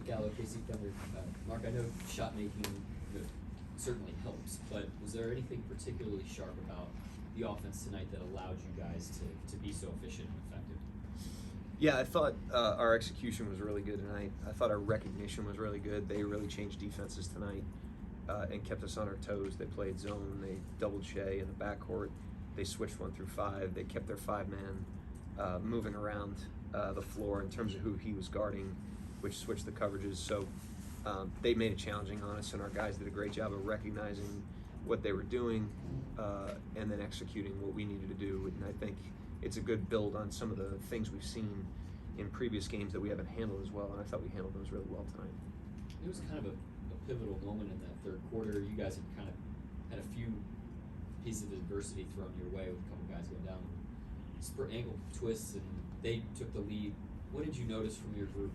Gallo, Casey Thunder. Mark, I know shot making certainly helps, but was there anything particularly sharp about the offense tonight that allowed you guys to be so efficient and effective? Yeah, I thought our execution was really good tonight. I thought our recognition was really good. They really changed defenses tonight and kept us on our toes. They played zone. They doubled Shea in the backcourt. They switched 1 through 5. They kept their 5-man moving around the floor in terms of who he was guarding, which switched the coverages. So they made it challenging on us, and our guys did a great job of recognizing what they were doing and then executing what we needed to do. And I think it's a good build on some of the things we've seen in previous games that we haven't handled as well, and I thought we handled those really well tonight. It was kind of a pivotal moment in that third quarter. You guys had kind of had a few pieces of adversity thrown your way with a couple guys going down. Ankle twists, and they took the lead. What did you notice from your group,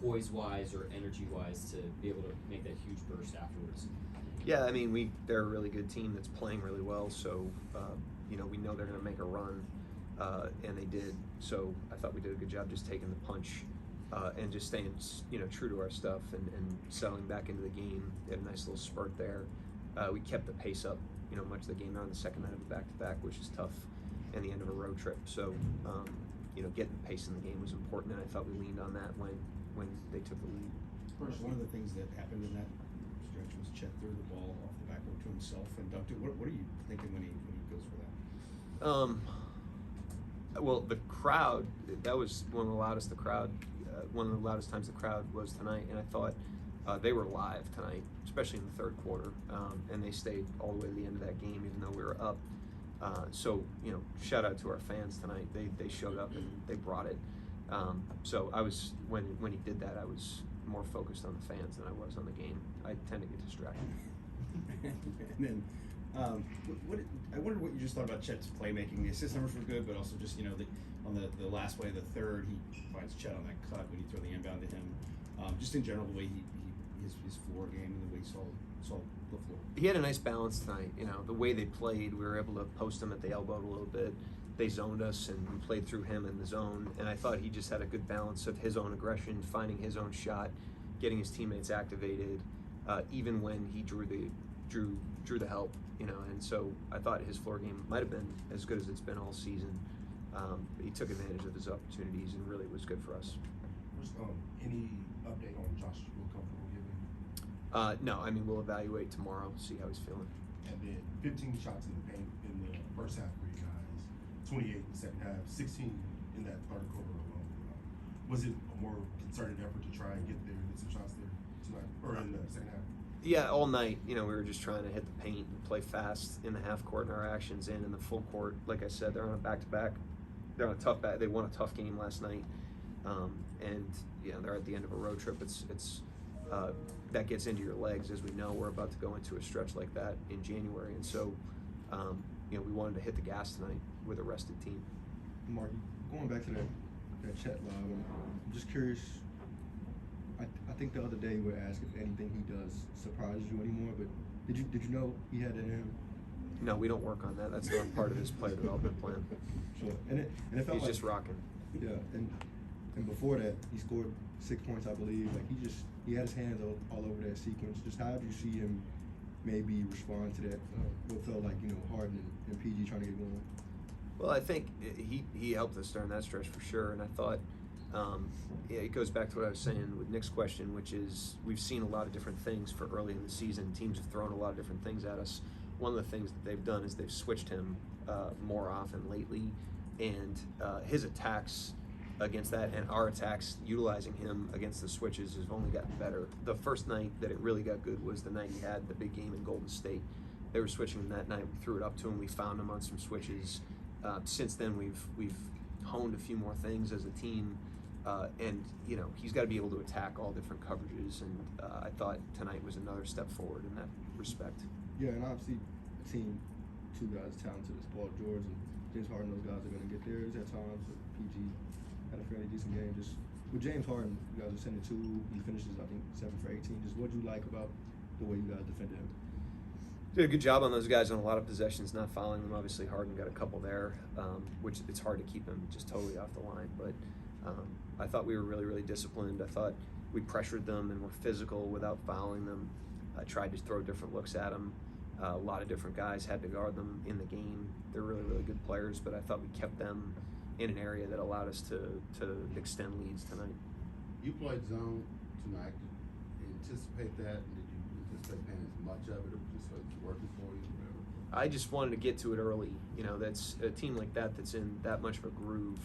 poise-wise or energy-wise, to be able to make that huge burst afterwards? Yeah, I mean, they're a really good team that's playing really well, so we know they're going to make a run, and they did. So I thought we did a good job just taking the punch and just staying, true to our stuff and settling back into the game. They had a nice little spurt there. We kept the pace up, much of the game. They're on the second night of a back-to-back, which is tough, and the end of a road trip. So, getting the pace in the game was important, and I thought we leaned on that when they took the lead. First, one of the things that happened in that stretch was Chet threw the ball off the backboard to himself and dunked it. What are you thinking when he goes for that? Well, the crowd, that was one of the loudest times the crowd was tonight, and I thought they were live tonight, especially in the third quarter, and they stayed all the way to the end of that game, even though we were up. So, shout out to our fans tonight. They showed up and they brought it. So I was, when he did that, I was more focused on the fans than I was on the game. I tend to get distracted. And then, I wondered what you just thought about Chet's playmaking. The assist numbers were good, but also just, on the last play of the third, he finds Chet on that cut when he threw the inbound to him. Just in general, the way his floor game and the way he saw the floor. He had a nice balance tonight. The way they played, we were able to post him at the elbow a little bit. They zoned us, and we played through him in the zone. And I thought he just had a good balance of his own aggression, finding his own shot, getting his teammates activated, even when he drew the help. And so I thought his floor game might have been as good as it's been all season. He took advantage of his opportunities and really was good for us. Any update on Josh Will comfortable giving? No, I mean, we'll evaluate tomorrow, see how he's feeling. And then 15 shots in the paint in the first half for you guys, 28 in the second half, 16 in that third quarter alone. Was it a more concerted effort to try and get there and get some shots there tonight, or in the second half? Yeah, all night, we were just trying to hit the paint and play fast in the half court and our actions in the full court. Like I said, they're on a back-to-back. They're on a tough back. They won a tough game last night, and they're at the end of a road trip. It's that gets into your legs, as we know. We're about to go into a stretch like that in January, and so we wanted to hit the gas tonight with a rested team. Mark, going back to that Chet lob, I'm just curious. I think the other day we were asked if anything he does surprises you anymore, but did you know he had it in him? No, we don't work on that. That's not part of his player development plan. Sure. And it felt He's like, just rocking. Yeah, and before that, he scored 6 points, I believe. Like he had his hands all over that sequence. Just how did you see him maybe respond to that? What felt like Harden and PG trying to get going? Well, I think he helped us during that stretch for sure, and I thought it goes back to what I was saying with Nick's question, which is we've seen a lot of different things for early in the season. Teams have thrown a lot of different things at us. One of the things that they've done is they've switched him more often lately, and his attacks against that and our attacks utilizing him against the switches has only gotten better. The first night that it really got good was the night he had the big game in Golden State. They were switching him that night. We threw it up to him. We found him on some switches. Since then, we've honed a few more things as a team, and he's got to be able to attack all different coverages. And I thought tonight was another step forward in that respect. Yeah, and obviously, the team, two guys talented as Paul George and James Harden. Those guys are going to get theirs at times. PG had a fairly decent game. Just with James Harden, you guys are sending 2. He finishes, I think, 7 for 18. Just what do you like about the way you guys defended him? Did a good job on those guys on a lot of possessions, not fouling them. Obviously, Harden got a couple there, which it's hard to keep him just totally off the line. But I thought we were really, really disciplined. I thought we pressured them and were physical without fouling them. Tried to throw different looks at them. A lot of different guys had to guard them in the game. They're really, really good players, but I thought we kept them in an area that allowed us to extend leads tonight. You played zone tonight. Did you anticipate that? Did you anticipate playing as much of it, or just so it's working for you? I just wanted to get to it early. You know, that's a team like that that's in that much of a groove,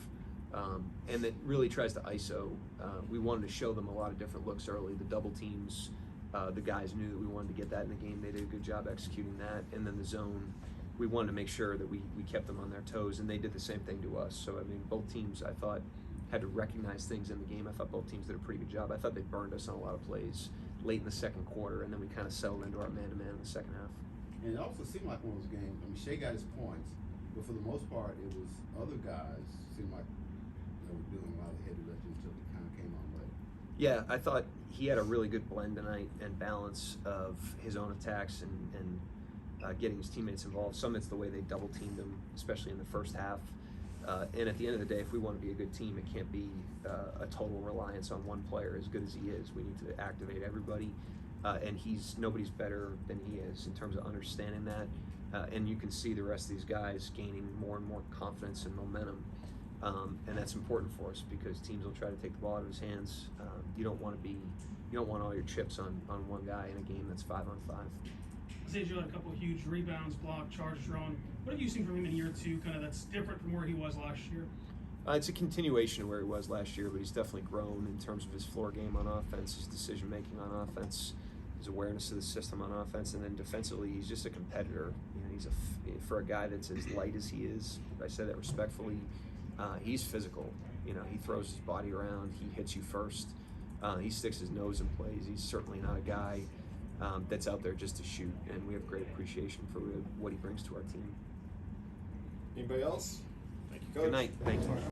and that really tries to ISO. We wanted to show them a lot of different looks early. The double teams, the guys knew that we wanted to get that in the game. They did a good job executing that. And then the zone, we wanted to make sure that we kept them on their toes, and they did the same thing to us. So, I mean, both teams, I thought, had to recognize things in the game. I thought both teams did a pretty good job. I thought they burned us on a lot of plays late in the second quarter, and then we kind of settled into our man-to-man in the second half. And it also seemed like one of those games. I mean, Shea got his points, but for the most part, it was other guys seemed like they were doing a lot of heavy lifting until it kind of came on late. Yeah, I thought he had a really good blend tonight and balance of his own attacks and getting his teammates involved. Some it's the way they double teamed him, especially in the first half. And at the end of the day, if we want to be a good team, it can't be a total reliance on one player. As good as he is, we need to activate everybody. And nobody's better than he is in terms of understanding that. And you can see the rest of these guys gaining more and more confidence and momentum. And that's important for us because teams will try to take the ball out of his hands. You don't want all your chips on one guy in a game that's 5-on-5. Daigneault had a couple of huge rebounds, block, charges drawn. What have you seen from him in year two, kind of that's different from where he was last year? It's a continuation of where he was last year, but he's definitely grown in terms of his floor game on offense, his decision making on offense, his awareness of the system on offense, and then defensively, he's just a competitor. You know, for a guy that's as light as he is, I say that respectfully, he's physical. You know, he throws his body around, he hits you first, he sticks his nose in plays. He's certainly not a guy that's out there just to shoot, and we have great appreciation for what he brings to our team. Anybody else? Thank you, Coach. Good night. Thank you.